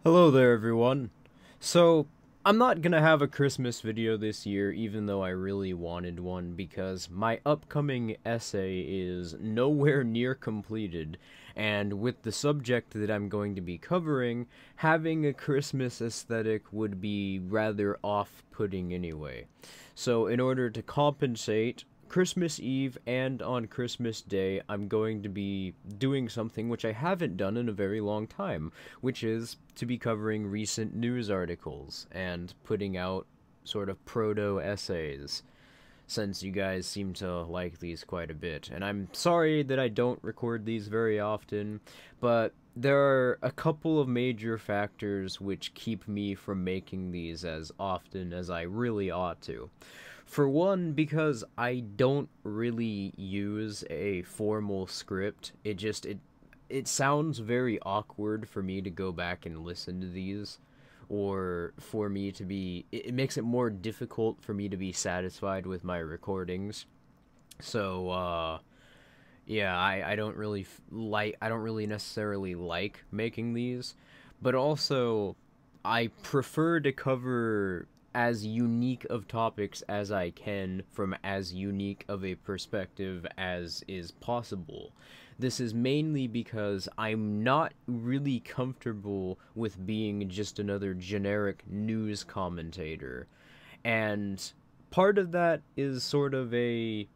Hello there, everyone. So, I'm not gonna have a Christmas video this year, even though I really wanted one, because my upcoming essay is nowhere near completed, and with the subject that I'm going to be covering, having a Christmas aesthetic would be rather off-putting anyway. So, in order to compensate, Christmas Eve and on Christmas Day, I'm going to be doing something which I haven't done in a very long time, which is to be covering recent news articles and putting out sort of proto essays, since you guys seem to like these quite a bit. And I'm sorry that I don't record these very often, but there are a couple of major factors which keep me from making these as often as I really ought to. For one, because I don't really use a formal script. It sounds very awkward for me to go back and listen to these, or for me to be it makes it more difficult for me to be satisfied with my recordings. So yeah, I don't really necessarily like making these, but also I prefer to cover as unique of topics as I can from as unique of a perspective as is possible. This is mainly because I'm not really comfortable with being just another generic news commentator. And part of that is sort of a,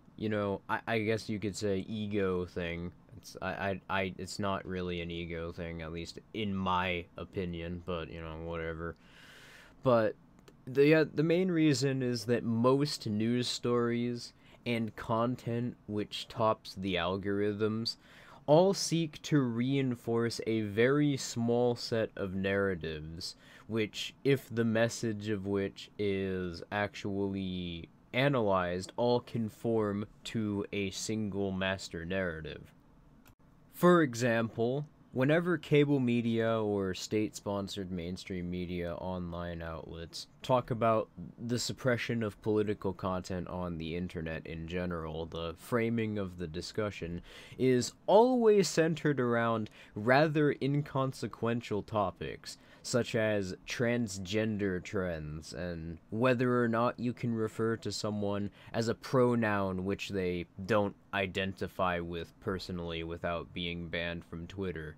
I guess you could say ego thing. It's not really an ego thing, at least in my opinion, but, whatever. But the main reason is that most news stories and content which tops the algorithms all seek to reinforce a very small set of narratives, which, if the message of which is actually analyzed, all conform to a single master narrative. For example, whenever cable media or state-sponsored mainstream media online outlets talk about the suppression of political content on the internet in general, the framing of the discussion is always centered around rather inconsequential topics, such as transgender trends and whether or not you can refer to someone as a pronoun which they don't identify with personally without being banned from Twitter.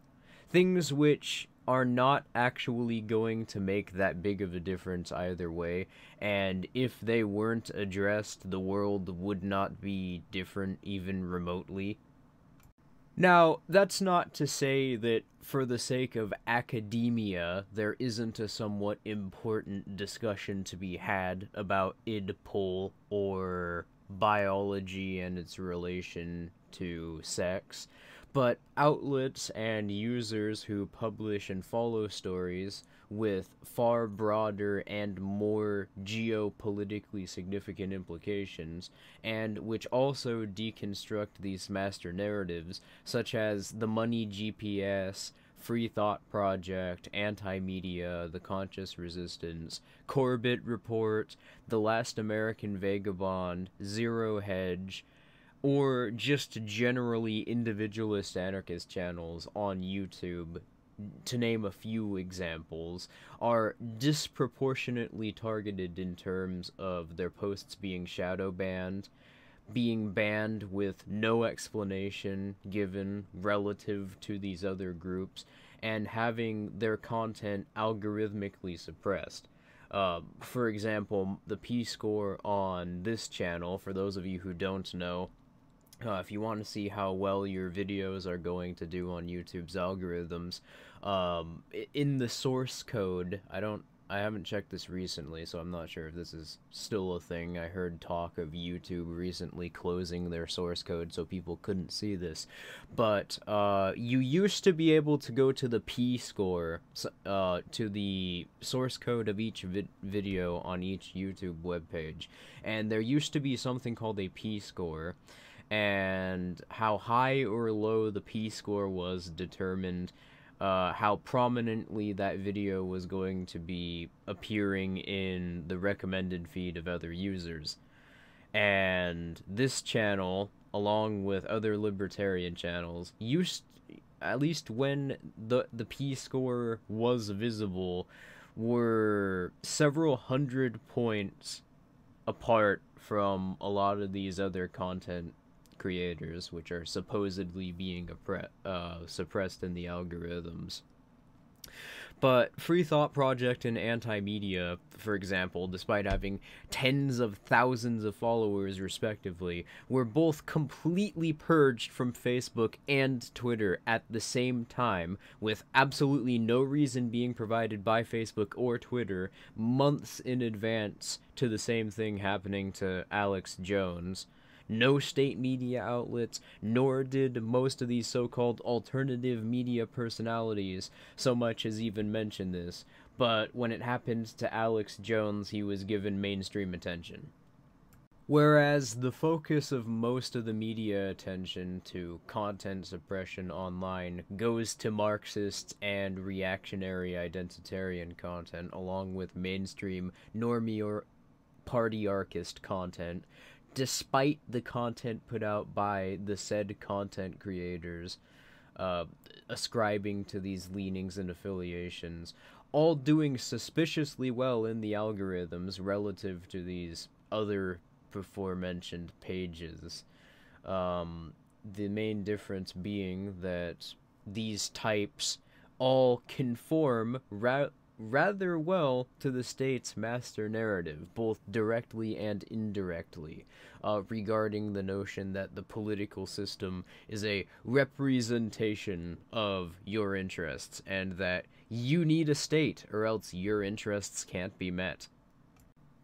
Things which are not actually going to make that big of a difference either way, and if they weren't addressed, the world would not be different even remotely. Now, that's not to say that for the sake of academia, there isn't a somewhat important discussion to be had about id or biology and its relation to sex, but outlets and users who publish and follow stories with far broader and more geopolitically significant implications, and which also deconstruct these master narratives, such as the Money GPS, Free Thought Project, Anti-Media, The Conscious Resistance, Corbett Report, The Last American Vagabond, Zero Hedge, or just generally individualist anarchist channels on YouTube, to name a few examples, are disproportionately targeted in terms of their posts being shadow banned, being banned with no explanation given relative to these other groups, and having their content algorithmically suppressed. For example, the P score on this channel, for those of you who don't know, if you want to see how well your videos are going to do on YouTube's algorithms, in the source code, I haven't checked this recently, so I'm not sure if this is still a thing. I heard talk of YouTube recently closing their source code so people couldn't see this. But, you used to be able to go to the P score, to the source code of each video on each YouTube webpage. And there used to be something called a P score, and how high or low the P score was determined how prominently that video was going to be appearing in the recommended feed of other users. And this channel, along with other libertarian channels, at least when the P-score was visible, were several hundred points apart from a lot of these other content creators, which are supposedly being suppressed in the algorithms. But Free Thought Project and Anti-Media, for example, despite having tens of thousands of followers respectively, were both completely purged from Facebook and Twitter at the same time, with absolutely no reason being provided by Facebook or Twitter months in advance to the same thing happening to Alex Jones. No state media outlets, nor did most of these so-called alternative media personalities so much as even mention this, but when it happened to Alex Jones, he was given mainstream attention. Whereas the focus of most of the media attention to content suppression online goes to Marxist and reactionary identitarian content, along with mainstream normie or partyarchist content, despite the content put out by the said content creators ascribing to these leanings and affiliations, all doing suspiciously well in the algorithms relative to these other before-mentioned pages. The main difference being that these types all conform rather well to the state's master narrative, both directly and indirectly, regarding the notion that the political system is a representation of your interests, and that you need a state or else your interests can't be met.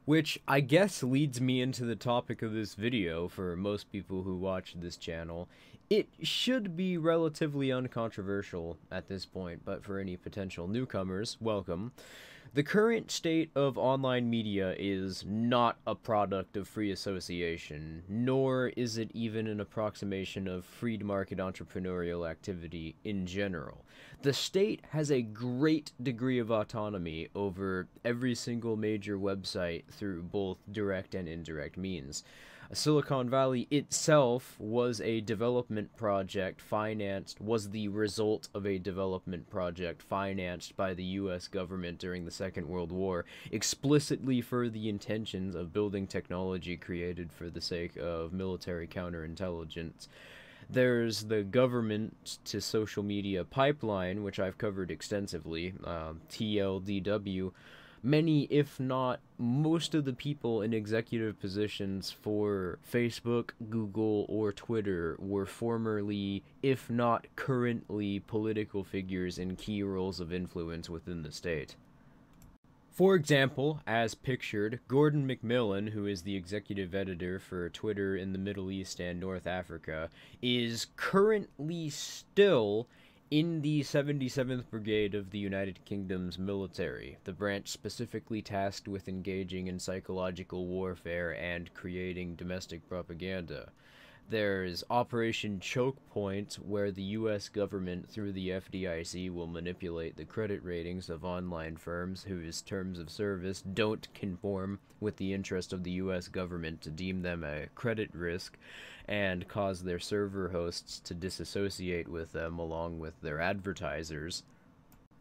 Which I guess leads me into the topic of this video for most people who watch this channel. It should be relatively uncontroversial at this point, but for any potential newcomers, welcome. The current state of online media is not a product of free association, nor is it even an approximation of free market entrepreneurial activity in general. The state has a great degree of autonomy over every single major website through both direct and indirect means. Silicon Valley itself was a development project was the result of a development project financed by the US government during the Second World War, explicitly for the intentions of building technology created for the sake of military counterintelligence. There's the government to social media pipeline, which I've covered extensively, TLDW. Many, if not most of the people in executive positions for Facebook, Google, or Twitter were formerly, if not currently, political figures in key roles of influence within the state. For example, as pictured, Gordon McMillan, who is the executive editor for Twitter in the Middle East and North Africa, is currently still in the 77th Brigade of the United Kingdom's military, the branch specifically tasked with engaging in psychological warfare and creating domestic propaganda. There's Operation Choke Point, where the U.S. government, through the FDIC, will manipulate the credit ratings of online firms whose terms of service don't conform with the interest of the U.S. government to deem them a credit risk, and cause their server hosts to disassociate with them along with their advertisers.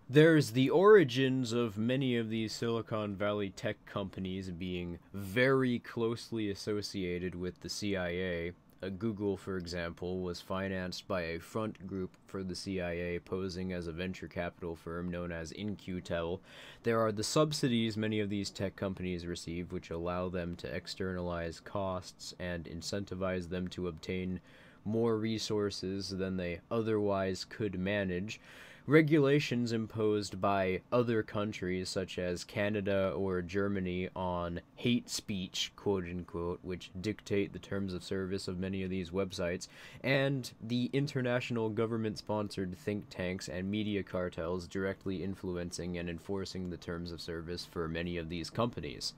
There's the origins of many of these Silicon Valley tech companies being very closely associated with the CIA. Google, for example, was financed by a front group for the CIA posing as a venture capital firm known as In-Q-Tel. There are the subsidies many of these tech companies receive, which allow them to externalize costs and incentivize them to obtain more resources than they otherwise could manage. Regulations imposed by other countries such as Canada or Germany on hate speech, quote-unquote, which dictate the terms of service of many of these websites, and the international government-sponsored think tanks and media cartels directly influencing and enforcing the terms of service for many of these companies.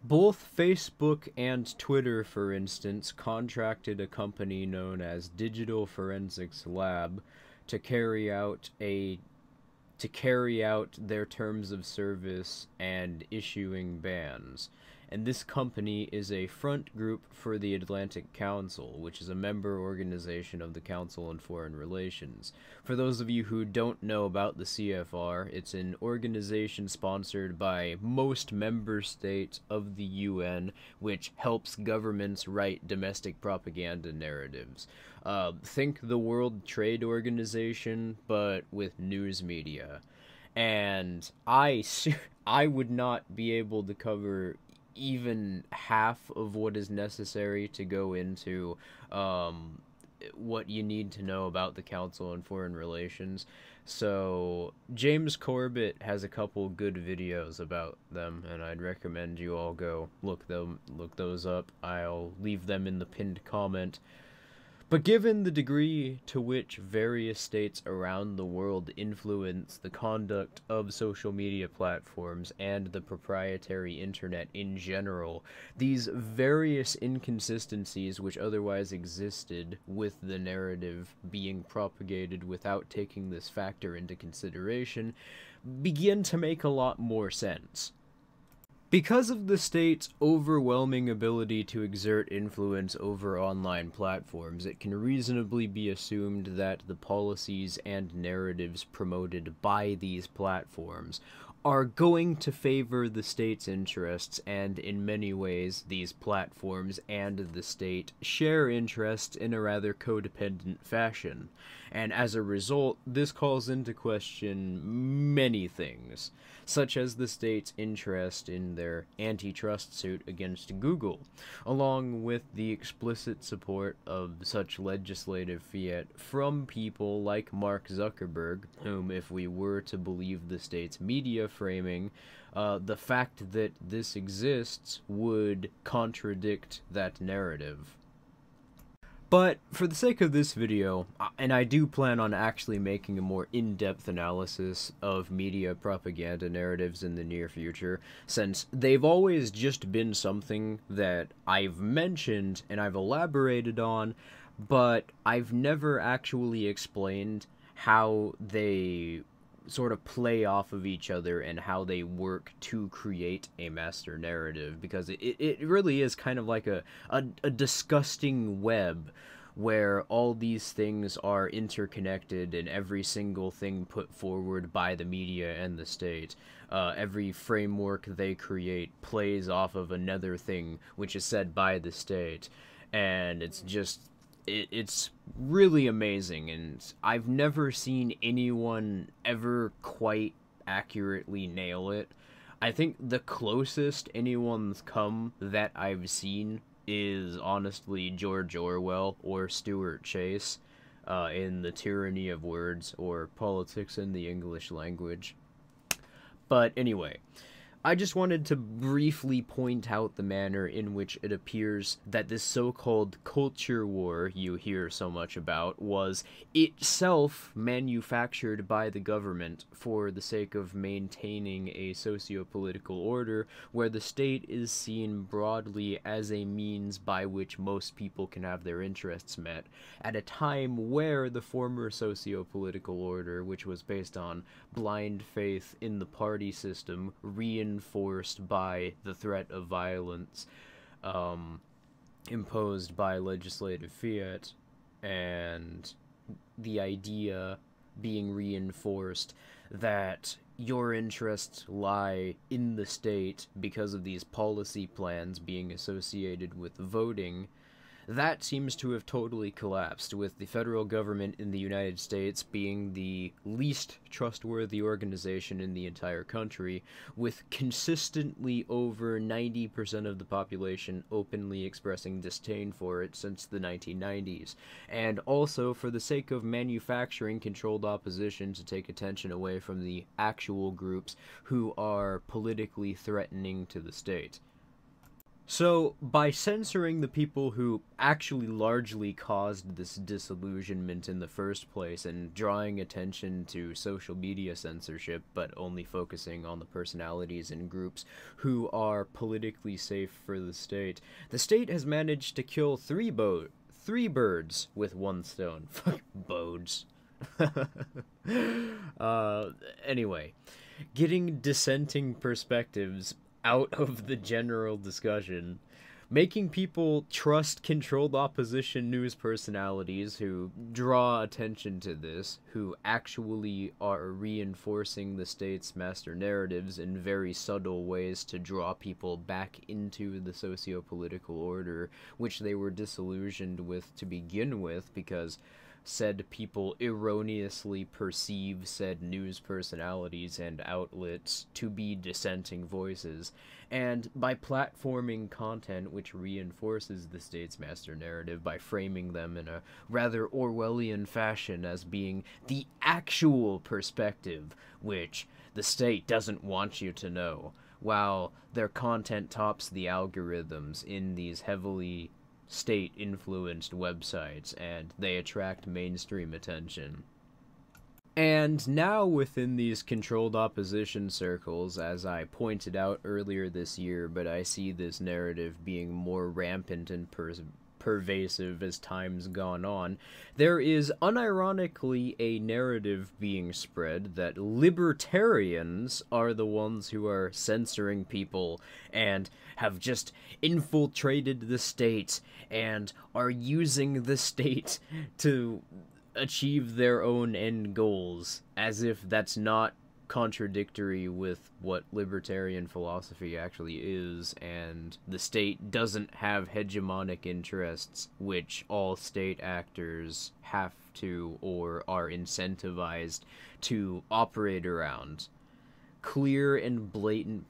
Both Facebook and Twitter, for instance, contracted a company known as Digital Forensics Lab to carry out their terms of service and issuing bans. and this company is a front group for the Atlantic Council, which is a member organization of the Council on Foreign Relations. For those of you who don't know about the CFR, it's an organization sponsored by most member states of the UN, which helps governments write domestic propaganda narratives. Think the World Trade Organization, but with news media. And I would not be able to cover even half of what is necessary to go into what you need to know about the Council on Foreign Relations. So James Corbett has a couple good videos about them, and I'd recommend you all go look those up. I'll leave them in the pinned comment. But given the degree to which various states around the world influence the conduct of social media platforms and the proprietary internet in general, these various inconsistencies which otherwise existed with the narrative being propagated without taking this factor into consideration begin to make a lot more sense. Because of the state's overwhelming ability to exert influence over online platforms, it can reasonably be assumed that the policies and narratives promoted by these platforms are going to favor the state's interests, and in many ways, these platforms and the state share interests in a rather codependent fashion. And as a result, this calls into question many things, such as the state's interest in their antitrust suit against Google, along with the explicit support of such legislative fiat from people like Mark Zuckerberg, whom, if we were to believe the state's media framing, the fact that this exists would contradict that narrative. But for the sake of this video, and I do plan on actually making a more in-depth analysis of media propaganda narratives in the near future, since they've always just been something that I've mentioned and I've elaborated on, but I've never actually explained how they sort of play off of each other and how they work to create a master narrative, because it really is kind of like a disgusting web where all these things are interconnected and every single thing put forward by the media and the state, every framework they create plays off of another thing which is said by the state, and it's just it's really amazing, and I've never seen anyone ever quite accurately nail it. I think the closest anyone's come that I've seen is honestly George Orwell or Stuart Chase in The Tyranny of Words, or Politics in the English Language. But anyway, I just wanted to briefly point out the manner in which it appears that this so-called culture war you hear so much about was itself manufactured by the government for the sake of maintaining a socio-political order where the state is seen broadly as a means by which most people can have their interests met, at a time where the former socio-political order, which was based on blind faith in the party system, reinforced by the threat of violence imposed by legislative fiat, and the idea being reinforced that your interests lie in the state because of these policy plans being associated with voting, that seems to have totally collapsed, with the federal government in the United States being the least trustworthy organization in the entire country, with consistently over 90% of the population openly expressing disdain for it since the 1990s, and also for the sake of manufacturing controlled opposition to take attention away from the actual groups who are politically threatening to the state. So, by censoring the people who actually largely caused this disillusionment in the first place, and drawing attention to social media censorship, but only focusing on the personalities and groups who are politically safe for the state has managed to kill three birds with one stone. Fuck bodes. Anyway, getting dissenting perspectives out of the general discussion, making people trust controlled opposition news personalities who draw attention to this, who actually are reinforcing the state's master narratives in very subtle ways to draw people back into the socio-political order, which they were disillusioned with to begin with, because said people erroneously perceive said news personalities and outlets to be dissenting voices, and by platforming content which reinforces the state's master narrative by framing them in a rather Orwellian fashion as being the actual perspective which the state doesn't want you to know, while their content tops the algorithms in these heavily state-influenced websites, and they attract mainstream attention. And now within these controlled opposition circles, as I pointed out earlier this year, but I see this narrative being more rampant and pervasive as time's gone on, there is unironically a narrative being spread that libertarians are the ones who are censoring people and have just infiltrated the state and are using the state to achieve their own end goals, as if that's not contradictory with what libertarian philosophy actually is, and the state doesn't have hegemonic interests which all state actors have to or are incentivized to operate around. Clear and blatant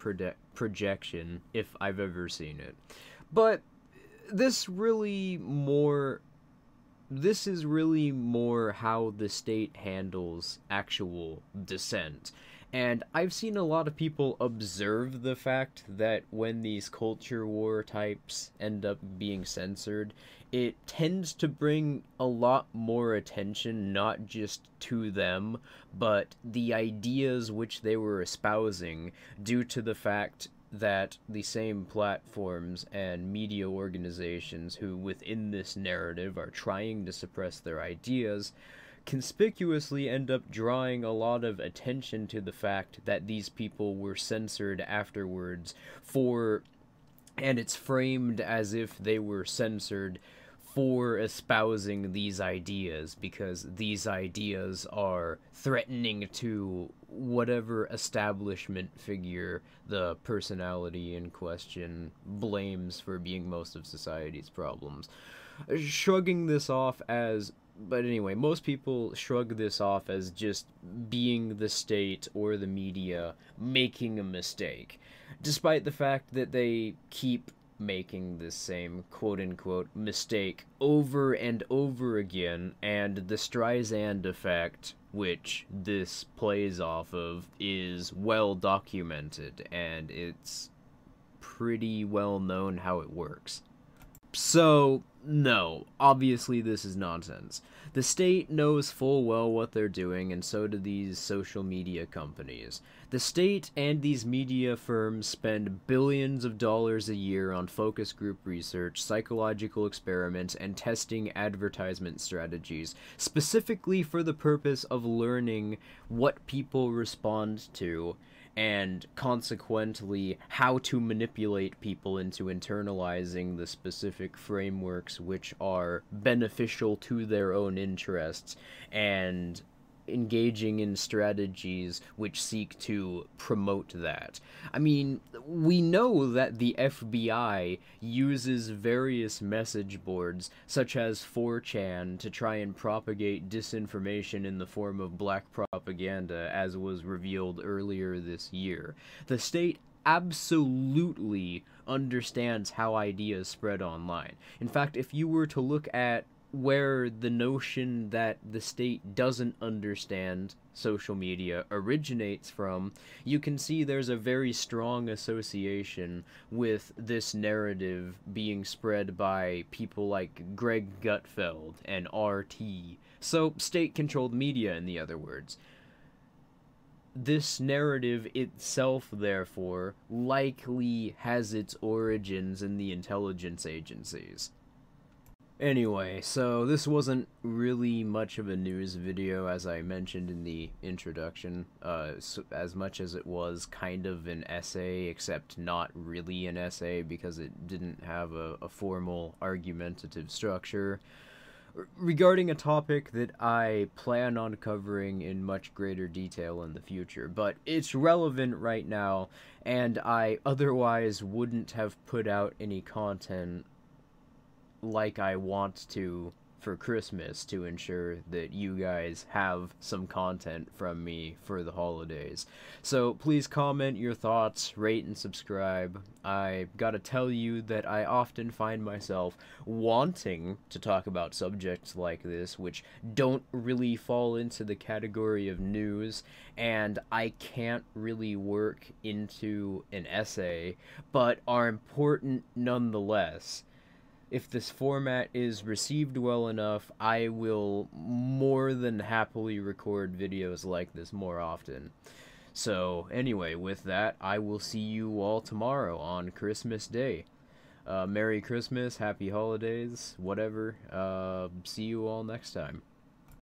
projection, if I've ever seen it. But this is really more how the state handles actual dissent. And I've seen a lot of people observe the fact that when these culture war types end up being censored, it tends to bring a lot more attention, not just to them, but the ideas which they were espousing, due to the fact that the same platforms and media organizations who within this narrative are trying to suppress their ideas conspicuously end up drawing a lot of attention to the fact that these people were censored afterwards and it's framed as if they were censored for espousing these ideas, because these ideas are threatening to whatever establishment figure the personality in question blames for being most of society's problems. Shrugging this off as... But anyway, most people shrug this off as just being the state or the media making a mistake, despite the fact that they keep making this same quote-unquote mistake over and over again, and the Streisand effect, which this plays off of, is well documented, and it's pretty well known how it works. So, no, obviously this is nonsense. The state knows full well what they're doing, and so do these social media companies. The state and these media firms spend billions of dollars a year on focus group research, psychological experiments, and testing advertisement strategies, specifically for the purpose of learning what people respond to, and consequently how to manipulate people into internalizing the specific frameworks which are beneficial to their own interests, and engaging in strategies which seek to promote that. I mean, we know that the FBI uses various message boards, such as 4chan, to try and propagate disinformation in the form of black propaganda, as was revealed earlier this year. The state absolutely understands how ideas spread online. In fact, if you were to look at where the notion that the state doesn't understand social media originates from, you can see there's a very strong association with this narrative being spread by people like Greg Gutfeld and RT. So, state-controlled media, in the other words. This narrative itself, therefore, likely has its origins in the intelligence agencies. Anyway, so this wasn't really much of a news video, as I mentioned in the introduction, as much as it was kind of an essay, except not really an essay because it didn't have a formal argumentative structure regarding a topic that I plan on covering in much greater detail in the future, but it's relevant right now, and I otherwise wouldn't have put out any content like I want to for Christmas to ensure that you guys have some content from me for the holidays. So please comment your thoughts, rate and subscribe. I gotta tell you that I often find myself wanting to talk about subjects like this, which don't really fall into the category of news, and I can't really work into an essay, but are important nonetheless. If this format is received well enough, I will more than happily record videos like this more often. So, anyway, with that, I will see you all tomorrow on Christmas Day. Merry Christmas, Happy Holidays, whatever. See you all next time.